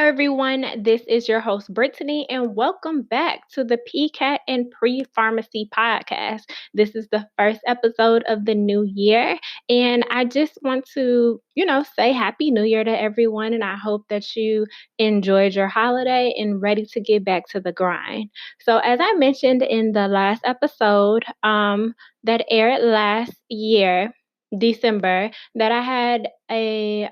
everyone. This is your host, Brittany, and welcome back to the PCAT and Pre-Pharmacy podcast. This is the first episode of the new year, and I just want to, say Happy New Year to everyone, and I hope that you enjoyed your holiday and ready to get back to the grind. So, as I mentioned in the last episode that aired last year, December, that I had a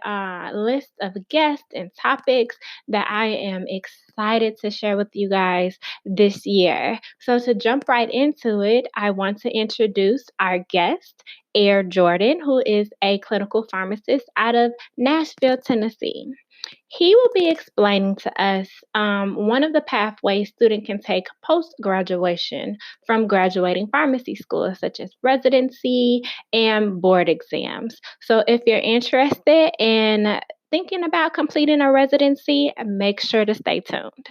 list of guests and topics that I am excited to share with you guys this year. So, to jump right into it, I want to introduce our guest, Air Jordan, who is a clinical pharmacist out of Nashville, Tennessee. He will be explaining to us one of the pathways student can take post graduation from graduating pharmacy school, such as residency and board exams. So, if you're interested in thinking about completing a residency, make sure to stay tuned.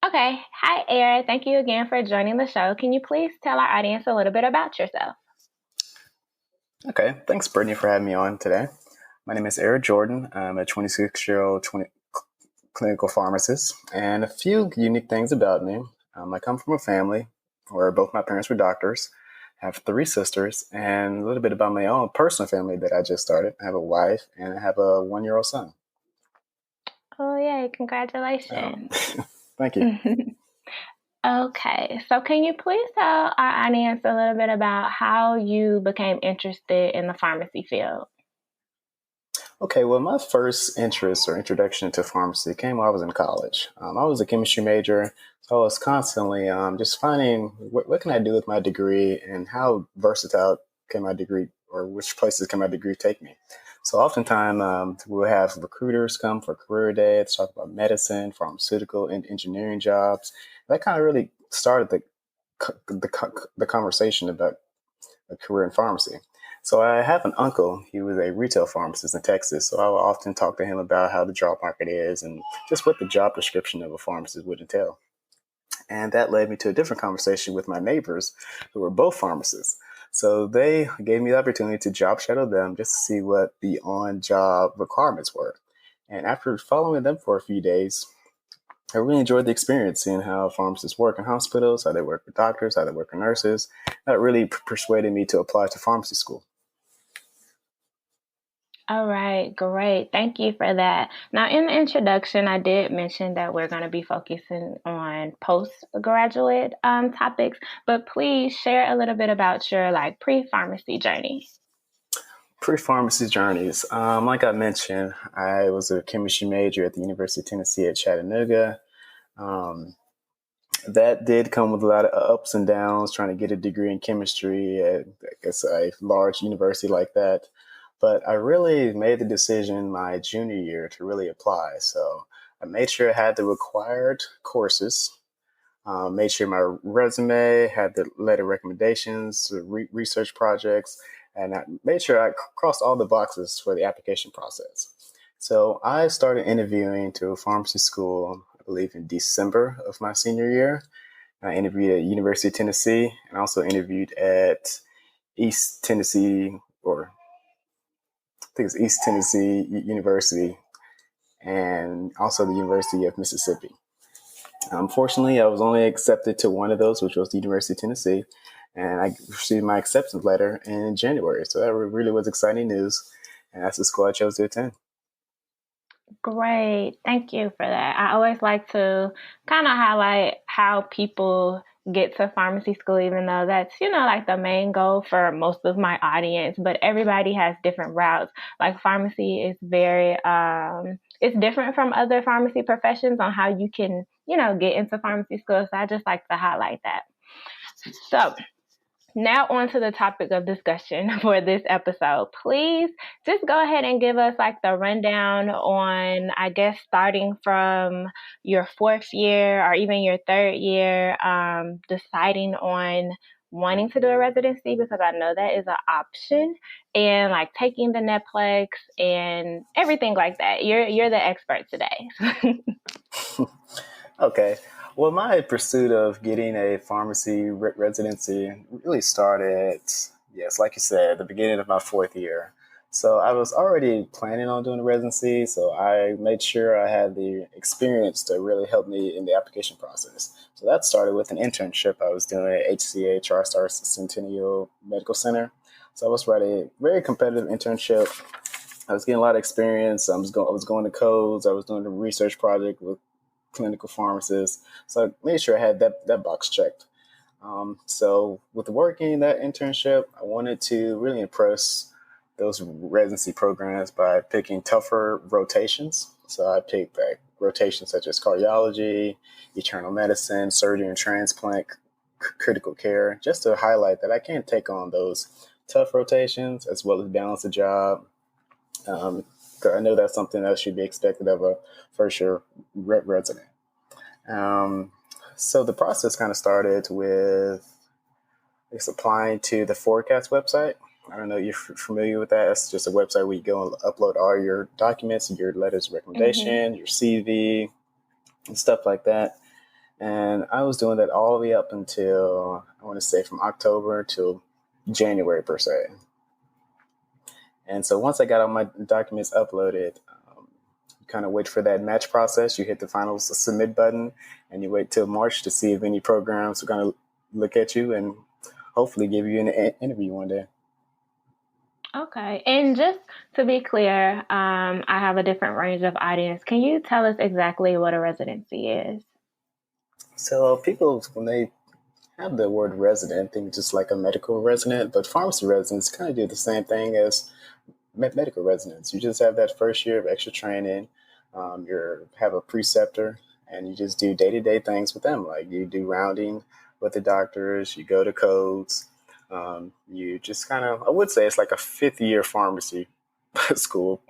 Okay. Hi, Air. Thank you again for joining the show. Can you please tell our audience a little bit about yourself? Okay. Thanks, Brittany, for having me on today. My name is Eric Jordan. I'm a 26-year-old clinical pharmacist, and a few unique things about me. I come from a family where both my parents were doctors. I have three sisters, and a little bit about my own personal family that I just started. I have a wife, and I have a 1-year-old son. Oh, yay. Congratulations. Thank you. Okay, so can you please tell our audience a little bit about how you became interested in the pharmacy field? Okay, well, my first interest or introduction to pharmacy came while I was in college. I was a chemistry major, so I was constantly just finding what can I do with my degree and how versatile can my degree or which places can my degree take me. So oftentimes we'll have recruiters come for career day to talk about medicine, pharmaceutical, and engineering jobs. That kind of really started the conversation about a career in pharmacy. So I have an uncle. He was a retail pharmacist in Texas. So I would often talk to him about how the job market is and just what the job description of a pharmacist would entail. And that led me to a different conversation with my neighbors who were both pharmacists. So they gave me the opportunity to job shadow them just to see what the on-job requirements were. And after following them for a few days, I really enjoyed the experience, seeing how pharmacists work in hospitals, how they work with doctors, how they work with nurses. That really persuaded me to apply to pharmacy school. All right, great. Thank you for that. Now, in the introduction, I did mention that we're going to be focusing on postgraduate topics, but please share a little bit about your pre-pharmacy journey. Pre-pharmacy journeys. Like I mentioned, I was a chemistry major at the University of Tennessee at Chattanooga. That did come with a lot of ups and downs, trying to get a degree in chemistry at, I guess, a large university like that. But I really made the decision my junior year to really apply. So I made sure I had the required courses, made sure my resume had the letter of recommendations, research projects, and I made sure I crossed all the boxes for the application process. So I started interviewing to a pharmacy school, I believe in December of my senior year. I interviewed at University of Tennessee and also interviewed at East Tennessee, or I think it's East Tennessee University, and also the University of Mississippi. Unfortunately, I was only accepted to one of those, which was the University of Tennessee, and I received my acceptance letter in January. So that really was exciting news, and that's the school I chose to attend. Great. Thank you for that. I always like to kind of highlight how people get to pharmacy school, even though that's, the main goal for most of my audience, but everybody has different routes. Like pharmacy is very, it's different from other pharmacy professions on how you can, get into pharmacy school. So I just like to highlight that. So now on to the topic of discussion for this episode. Please just go ahead and give us the rundown on, I guess, starting from your fourth year or even your third year, deciding on wanting to do a residency, because I know that is an option, and taking the NAPLEX and everything like that. You're the expert today. Okay. Well, my pursuit of getting a pharmacy residency really started, yes, like you said, at the beginning of my fourth year. So I was already planning on doing a residency, so I made sure I had the experience to really help me in the application process. So that started with an internship I was doing at HCA, Tri-Star Centennial Medical Center. So I was writing a very competitive internship. I was getting a lot of experience. I was going to codes. I was doing a research project with clinical pharmacists. So I made sure I had that box checked. So with working that internship, I wanted to really impress those residency programs by picking tougher rotations. So I picked like rotations such as cardiology, internal medicine, surgery and transplant, critical care, just to highlight that I can take on those tough rotations as well as balance the job. Um, 'Cause I know that's something that should be expected of a first year resident. Um, so the process kind of started with applying to the Forecast website. I don't know if you're familiar with that. It's just a website where you go and upload all your documents, your letters of recommendation, your CV, and stuff like that. And I was doing that all the way up until, I want to say, from October till January per se. And so once I got all my documents uploaded, you kind of wait for that match process. You hit the final submit button, and you wait till March to see if any programs are going to look at you and hopefully give you an interview one day. Okay. And just to be clear, I have a different range of audience. Can you tell us exactly what a residency is? So people, when they have the word resident, think just like a medical resident, but pharmacy residents kind of do the same thing as medical residents. You just have that first year of extra training. You have a preceptor, and you just do day-to-day things with them. Like you do rounding with the doctors, you go to codes. You just kind of, I would say it's like a fifth year pharmacy school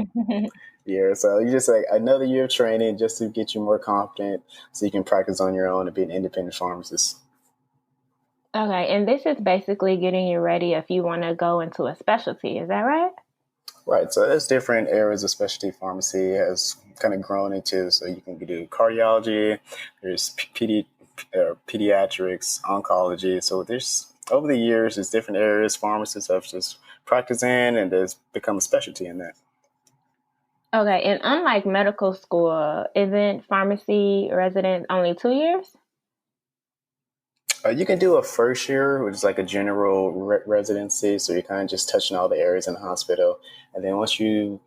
year. So you just like another year of training just to get you more confident so you can practice on your own and be an independent pharmacist. Okay. And this is basically getting you ready if you want to go into a specialty. Is that right? Right. So there's different areas of specialty pharmacy has kind of grown into. So you can do cardiology, there's pediatrics, oncology. So there's over the years, there's different areas pharmacists have just practiced in, and there's become a specialty in that. Okay. And unlike medical school, isn't pharmacy resident only 2 years? You can do a first year, which is like a general residency. So you're kind of just touching all the areas in the hospital. And then once you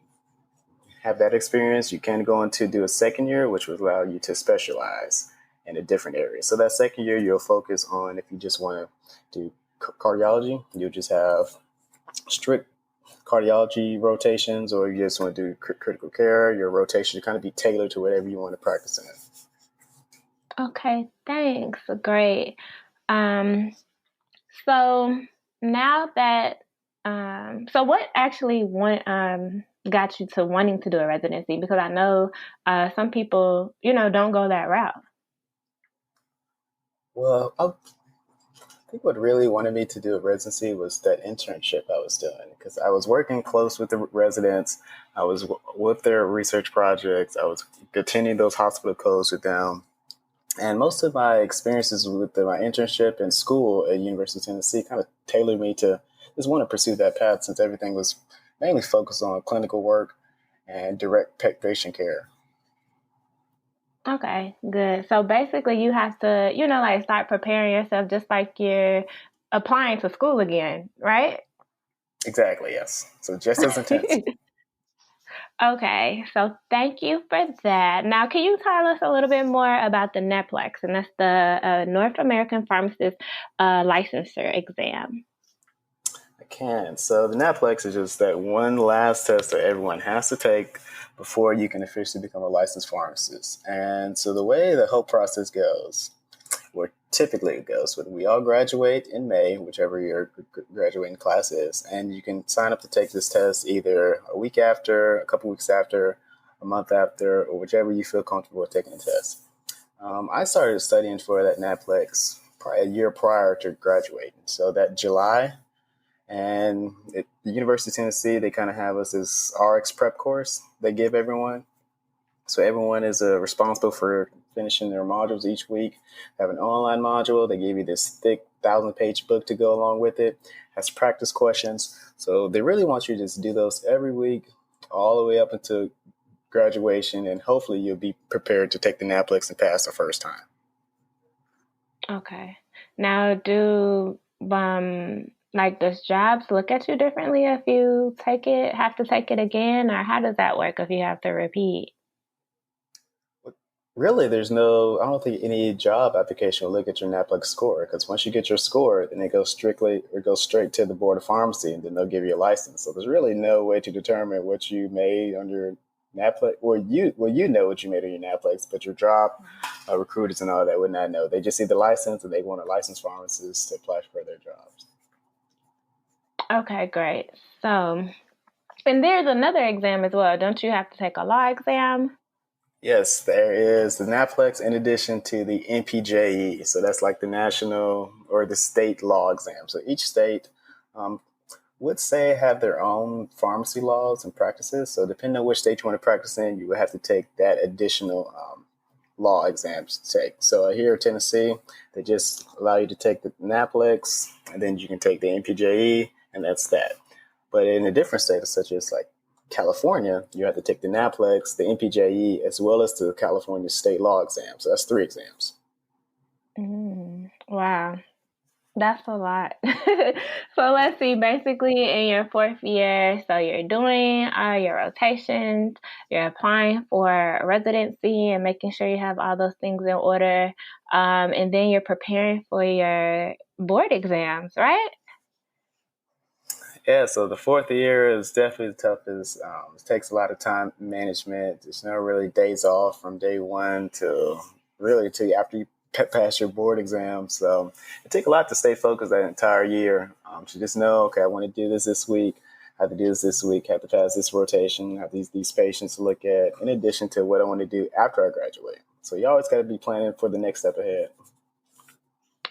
have that experience, you can go into do a second year, which would allow you to specialize in a different area. So that second year, you'll focus on if you just want to do cardiology, you'll just have strict cardiology rotations, or you just want to do critical care. Your rotation should kind of be tailored to whatever you want to practice in. Okay. Thanks. Great. Um, so now that, so what actually got you to wanting to do a residency? Because I know some people, don't go that route. Well, I think what really wanted me to do a residency was that internship I was doing because I was working close with the residents. I was with their research projects. I was attending those hospital codes with them. And most of my experiences with my internship in school at University of Tennessee kind of tailored me to just want to pursue that path since everything was mainly focused on clinical work and direct patient care. Okay, good. So basically, you have to, like start preparing yourself just like you're applying to school again, right? Exactly, yes. So just as intense. Okay, so thank you for that. Now, can you tell us a little bit more about the NAPLEX, and that's the North American Pharmacist Licensure exam? I can. So the NAPLEX is just that one last test that everyone has to take before you can officially become a licensed pharmacist. And so the way the whole process goes, or typically it goes, when we all graduate in May, whichever your graduating class is, and you can sign up to take this test either a week after, a couple weeks after, a month after, or whichever you feel comfortable with taking the test. I started studying for that NAPLEX probably a year prior to graduating. So that July, and at the University of Tennessee, they kind of have us this RX prep course they give everyone. So everyone is responsible for finishing their modules each week. They have an online module. They give you this thick 1,000-page book to go along with it. Has practice questions. So they really want you to just do those every week, all the way up until graduation, and hopefully you'll be prepared to take the NAPLEX and pass the first time. Okay. Now, does jobs look at you differently if you have to take it again, or how does that work if you have to repeat? Really, I don't think any job application will look at your NAPLEX score, because once you get your score, then it goes straight to the Board of Pharmacy, and then they'll give you a license. So there's really no way to determine what you made on your NAPLEX. You know what you made on your NAPLEX, but your job recruiters and all that would not know. They just see the license, and they want a licensed pharmacist to apply for their jobs. Okay, great. So, and there's another exam as well. Don't you have to take a law exam? Yes, there is the NAPLEX in addition to the NPJE. So that's like the national or the state law exam. So each state would say have their own pharmacy laws and practices. So depending on which state you want to practice in, you would have to take that additional law exams to take. So here in Tennessee, they just allow you to take the NAPLEX, and then you can take the NPJE, and that's that. But in a different state, such as like California, you have to take the NAPLEX, the NPJE, as well as the California state law exam. So that's 3 exams. Wow. That's a lot. So let's see, basically in your 4th year, so you're doing all your rotations, you're applying for residency and making sure you have all those things in order, and then you're preparing for your board exams, right? Yeah, so the 4th year is definitely the toughest. It takes a lot of time management. There's no really days off from day one till after you pass your board exam. So it takes a lot to stay focused that entire year. To just know, okay, I want to do this week. I have to do this week. I have to pass this rotation. I have these patients to look at, in addition to what I want to do after I graduate. So you always got to be planning for the next step ahead.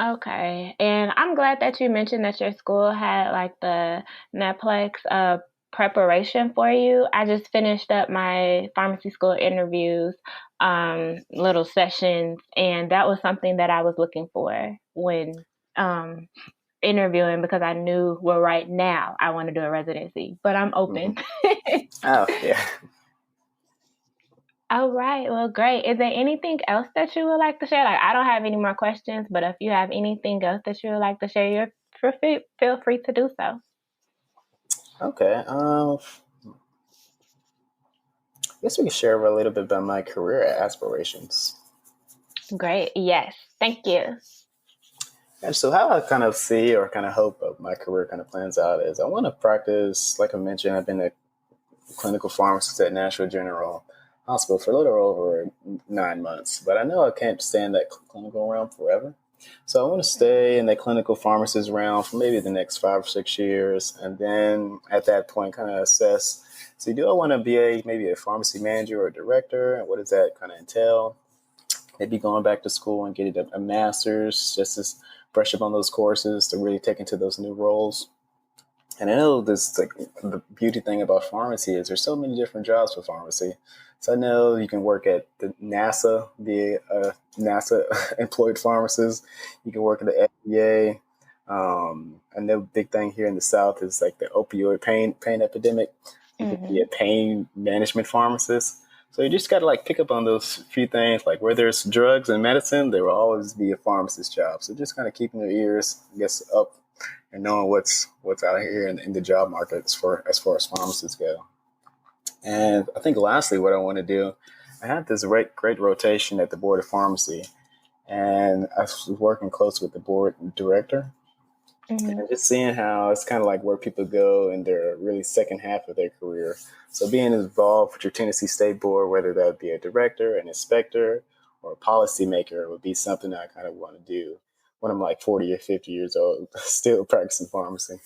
Okay. And I'm glad that you mentioned that your school had like the NAPLEX preparation for you. I just finished up my pharmacy school interviews, little sessions, and that was something that I was looking for when interviewing, because I knew, well, right now I want to do a residency, but I'm open. Oh, yeah. All right. Well, great. Is there anything else that you would like to share? Like, I don't have any more questions, but if you have anything else that you would like to share, feel free to do so. Okay. I guess we can share a little bit about my career aspirations. Great. Yes. Thank you. And so how I kind of see or kind of hope of my career kind of plans out is I want to practice, like I mentioned, I've been a clinical pharmacist at National General Hospital for a little over 9 months, but I know I can't stay in that clinical realm forever. So I want to stay in the clinical pharmacist realm for maybe the next 5 or 6 years. And then at that point, kind of assess, so do I want to be maybe a pharmacy manager or a director? And what does that kind of entail? Maybe going back to school and getting a master's just to brush up on those courses to really take into those new roles. And I know this, like, the beauty thing about pharmacy is there's so many different jobs for pharmacy. So I know you can work at the NASA, be a NASA employed pharmacist. You can work at the FDA. Another big thing here in the South is like the opioid pain epidemic. You can be a pain management pharmacist. So you just got to like pick up on those few things, like where there's drugs and medicine, there will always be a pharmacist job. So just kind of keeping your ears, I guess, up and knowing what's out here in the job market as far as pharmacists go. And I think lastly, what I want to do, I have this great rotation at the Board of Pharmacy, and I was working close with the board director, and just seeing how it's kind of like where people go in their really second half of their career. So being involved with your Tennessee State Board, whether that be a director, an inspector, or a policymaker, would be something that I kind of want to do when I'm like 40 or 50 years old, still practicing pharmacy.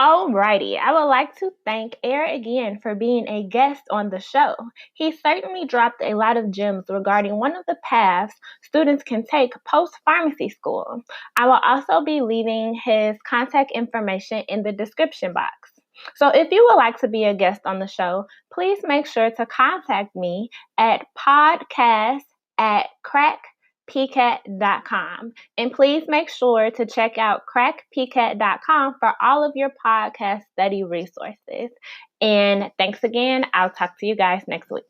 Alrighty, I would like to thank Air again for being a guest on the show. He certainly dropped a lot of gems regarding one of the paths students can take post-pharmacy school. I will also be leaving his contact information in the description box. So if you would like to be a guest on the show, please make sure to contact me at podcast@crack crackpcat.com. And please make sure to check out crackpcat.com for all of your podcast study resources. And thanks again. I'll talk to you guys next week.